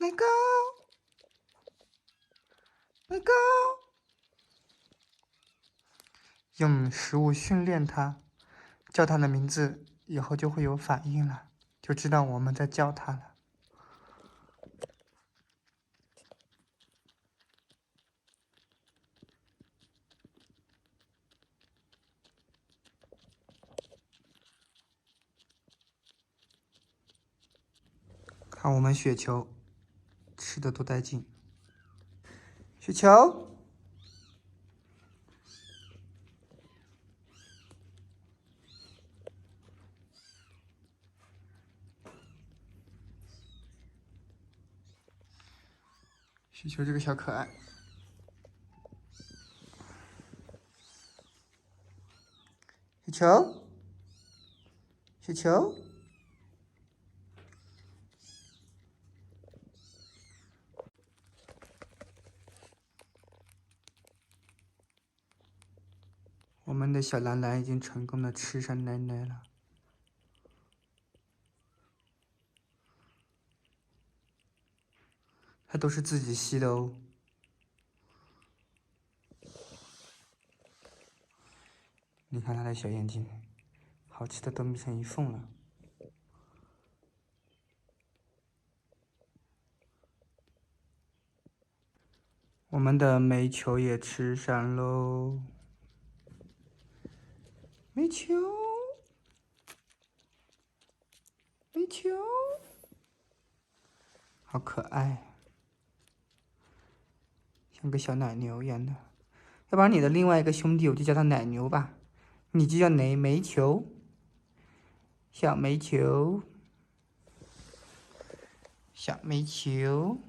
奶狗，奶狗，用食物训练它，叫它的名字，以后就会有反应了，就知道我们在叫它了。看我们雪球吃的多带劲，雪球。雪球这个小可爱，雪球，雪球，我们的小蓝蓝已经成功的吃上奶奶了，它都是自己吸的哦。你看它的小眼睛，好吃的都眯成一缝了。我们的煤球也吃上喽，煤球，煤球，好可爱，像个小奶牛一样的。要不然你的另外一个兄弟，我就叫他奶牛吧，你就叫煤球，小煤球，小煤球。